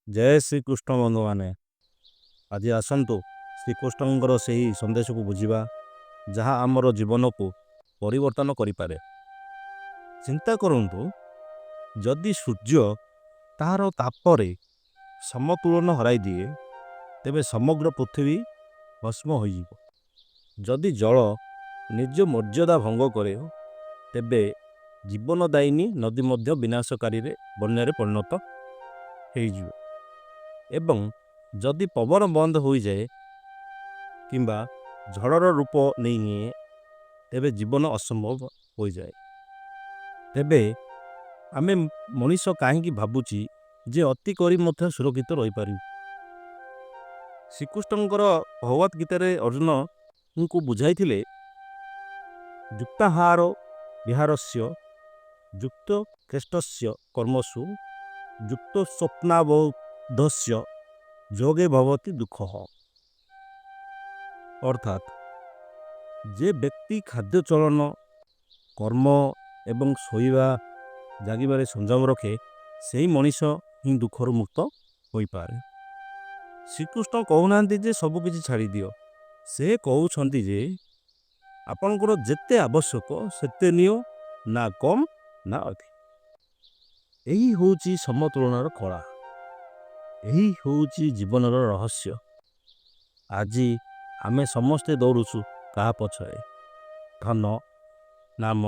जय श्रीकृष्ण बंधु मैंने आज आसतु श्रीकृष्णଙ୍କର ସେହି ସନ୍ଦେଶକୁ ବୁଝିବା ଯାହା ଆମର ଜୀବନକୁ ପରିବର୍ତ୍ତନ କରିପାରେ। ଚିନ୍ତା କରନ୍ତୁ ଯଦି ସୂର୍ଯ୍ୟ ତାହାର ତାପରେ ସମତୁଳନ ହରାଇ ଦିଏ ତେବେ ସମଗ୍ର ପୃଥିବୀ ଭସ୍ମ ହୋଇଯିବ। ଯଦି ଜଳ ନିଜ ମର୍ଯ୍ୟାଦା ଭଙ୍ଗ କରେ ତେବେ ଜୀବନଦାୟିନୀ ନଦୀ ମଧ୍ୟ ବିନାଶକାରୀରେ ବନ୍ୟାରେ ପରିଣତ ହୋଇଯିବ। ଏବଂ ଯଦି ପବନ ବନ୍ଦ ହୋଇଯାଏ କିମ୍ବା ଝଡ଼ର ରୂପ ନେଇନିଏ ତେବେ ଜୀବନ ଅସମ୍ଭବ ହୋଇଯାଏ। ତେବେ ଆମେ ମଣିଷ କାହିଁକି ଭାବୁଛି ଯେ ଅତି କରି ମଧ୍ୟ ସୁରକ୍ଷିତ ରହିପାରିବୁ। ଶ୍ରୀକୃଷ୍ଣଙ୍କର ଭଗବତ ଗୀତାରେ ଅର୍ଜୁନଙ୍କୁ ବୁଝାଇଥିଲେ ଯୁକ୍ତାହାର ବିହାରସ୍ୟ ଯୁକ୍ତ ଖ୍ରେଷ୍ଟସ୍ୟ କର୍ମସୁ ଯୁକ୍ତ ସ୍ୱପ୍ନାବୋଧସ୍ୟ ଯୋଗେ ଭବତି ଦୁଃଖ। ଅର୍ଥାତ୍ ଯେ ବ୍ୟକ୍ତି ଖାଦ୍ୟ ଚଳନ କର୍ମ ଏବଂ ଶୋଇବା ଜାଗିବାରେ ସଂଯମ ରଖେ ସେହି ମଣିଷ ହିଁ ଦୁଃଖରୁ ମୁକ୍ତ ହୋଇପାରେ। ଶ୍ରୀକୃଷ୍ଣ କହୁନାହାନ୍ତି ଯେ ସବୁକିଛି ଛାଡ଼ିଦିଅ, ସେ କହୁଛନ୍ତି ଯେ ଆପଣଙ୍କର ଯେତେ ଆବଶ୍ୟକ ସେତେ ନିଅ, ନା କମ୍ ନା ଅଧିକ। ଏହି ହେଉଛି ସମତୁଳନାର କଳା, ଏହି ହେଉଛି ଜୀବନର ରହସ୍ୟ। ଆଜି ଆମେ ସମସ୍ତେ ଦୌଡ଼ୁଛୁ କାହା ପଛରେ? ଧନ, ନାମ,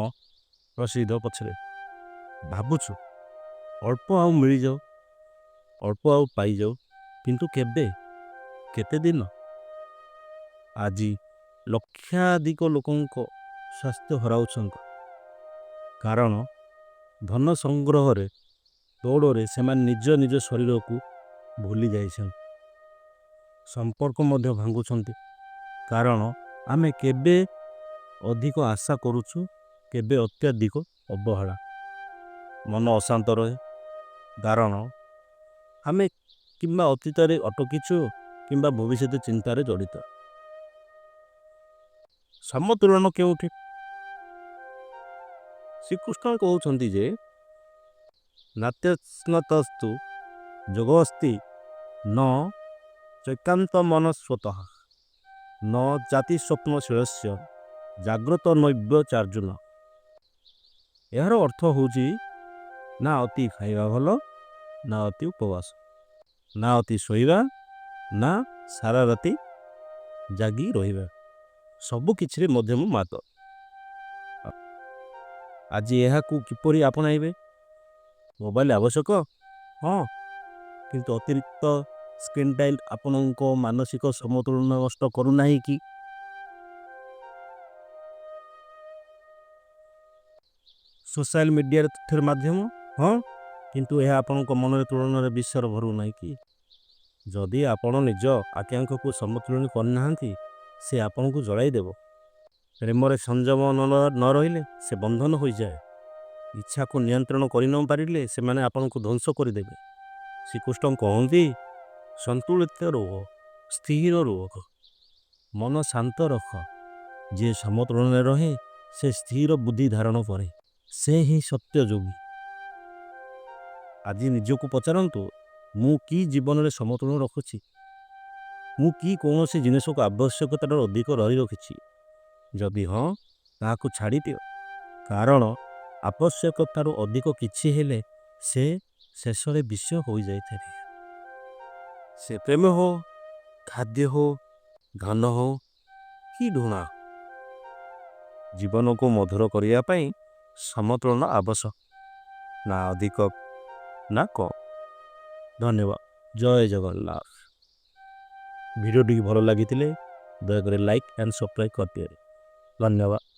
ପ୍ରସିଦ୍ଧ ପଛରେ। ଭାବୁଛୁ ଅଳ୍ପ ଆଉ ମିଳିଯାଉ, ଅଳ୍ପ ଆଉ ପାଇଯାଉ, କିନ୍ତୁ କେବେ, କେତେ ଦିନ? ଆଜି ଲକ୍ଷାଧିକ ଲୋକଙ୍କ ସ୍ୱାସ୍ଥ୍ୟ ହରାଉଛନ୍ତି କାରଣ ଧନ ସଂଗ୍ରହରେ ଦୌଡ଼ରେ ସେମାନେ ନିଜ ନିଜ ଶରୀରକୁ ଭୁଲି ଯାଇଛନ୍ତି। ସମ୍ପର୍କ ମଧ୍ୟ ଭାଙ୍ଗୁଛନ୍ତି କାରଣ ଆମେ କେବେ ଅଧିକ ଆଶା କରୁଛୁ, କେବେ ଅତ୍ୟଧିକ ଅବହେଳା। ମନ ଅଶାନ୍ତ ରହେ କାରଣ ଆମେ କିମ୍ବା ଅତୀତରେ ଅଟକିଛୁ କିମ୍ବା ଭବିଷ୍ୟତ ଚିନ୍ତାରେ ଜଡ଼ିତ। ସମତୁଳନ କେଉଁଠି? ଶ୍ରୀକୃଷ୍ଣ କହୁଛନ୍ତି ଯେ ନାତ୍ୟସ୍ନତସ୍ତୁ ଯୋଗସ୍ତି ନ ଚୈକାନ୍ତ ମନସ୍ୱତଃ ନ ଜାତି ସ୍ୱପ୍ନଶୀଳସ୍ୟ ଜାଗ୍ରତ ନୈବ୍ୟଚାର୍ଜୁନ। ଏହାର ଅର୍ଥ ହେଉଛି ନା ଅତି ଖାଇବା ଭଲ, ନା ଅତି ଉପବାସ, ନା ଅତି ଶୋଇବା, ନା ସାରା ରାତି ଜାଗି ରହିବା। ସବୁ କିଛିରେ ମଧ୍ୟମ ମାତ। ଆଜି ଏହାକୁ କିପରି ଆପଣାଇବେ? ମୋବାଇଲ ଆବଶ୍ୟକ, ହଁ, କିନ୍ତୁ ଅତିରିକ୍ତ ସ୍କ୍ରିନ୍ ଟାଇମ୍ ଆପଣଙ୍କ ମାନସିକ ସମତୁଳନ ନଷ୍ଟ କରୁନାହିଁ କି? ସୋସିଆଲ ମିଡ଼ିଆରେ ତଥ୍ୟର ମାଧ୍ୟମ, ହଁ, କିନ୍ତୁ ଏହା ଆପଣଙ୍କ ମନରେ ତୁଳନାରେ ବିଶ୍ୱର ଭରୁନାହିଁ କି? ଯଦି ଆପଣ ନିଜ ଆକାଂକ୍ଷାକୁ ସମତୁଳନ କରିନାହାନ୍ତି ସେ ଆପଣଙ୍କୁ ଜଳାଇ ଦେବ। ପ୍ରେମରେ ସଂଯମ ନ ରହିଲେ ସେ ବନ୍ଧନ ହୋଇଯାଏ। ଇଚ୍ଛାକୁ ନିୟନ୍ତ୍ରଣ କରି ନ ପାରିଲେ ସେମାନେ ଆପଣଙ୍କୁ ଧ୍ୱଂସ କରିଦେବେ। ଶ୍ରୀକୃଷ୍ଣ କହନ୍ତି ସନ୍ତୁଳିତ ରୁହ, ସ୍ଥିର ରୁହ, ମନ ଶାନ୍ତ ରଖ। ଯିଏ ସମତୁଳନରେ ରହେ ସେ ସ୍ଥିର ବୁଦ୍ଧି ଧାରଣ କରେ, ସେ ହିଁ ସତ୍ୟ ଯୋଗୀ। ଆଜି ନିଜକୁ ପଚାରନ୍ତୁ, ମୁଁ କି ଜୀବନରେ ସମତୁଳନ ରଖୁଛି? ମୁଁ କି କୌଣସି ଜିନିଷକୁ ଆବଶ୍ୟକତାର ଅଧିକ ରଖିଛି? ଯଦି ହଁ, ତାହାକୁ ଛାଡ଼ିଦିଅ, କାରଣ ଆବଶ୍ୟକତାରୁ ଅଧିକ କିଛି ହେଲେ ସେ ଶେଷରେ ବିଷ ହୋଇଯାଇଥାଏ। ସେ ପ୍ରେମ ହଉ, ଖାଦ୍ୟ ହଉ, ଧନ ହଉ କି ଘୃଣା। ଜୀବନକୁ ମଧୁର କରିବା ପାଇଁ ସମତୁଳନ ଆବଶ୍ୟକ, ନା ଅଧିକ ନା କମ୍। ଧନ୍ୟବାଦ। ଜୟ ଜଗନ୍ନାଥ। ଭିଡ଼ିଓଟି ଭଲ ଲାଗିଥିଲେ ଦୟାକରି ଲାଇକ୍ ଆଣ୍ଡ ସବସ୍କ୍ରାଇବ୍ କରିଦିଅନ୍ତୁ। ଧନ୍ୟବାଦ।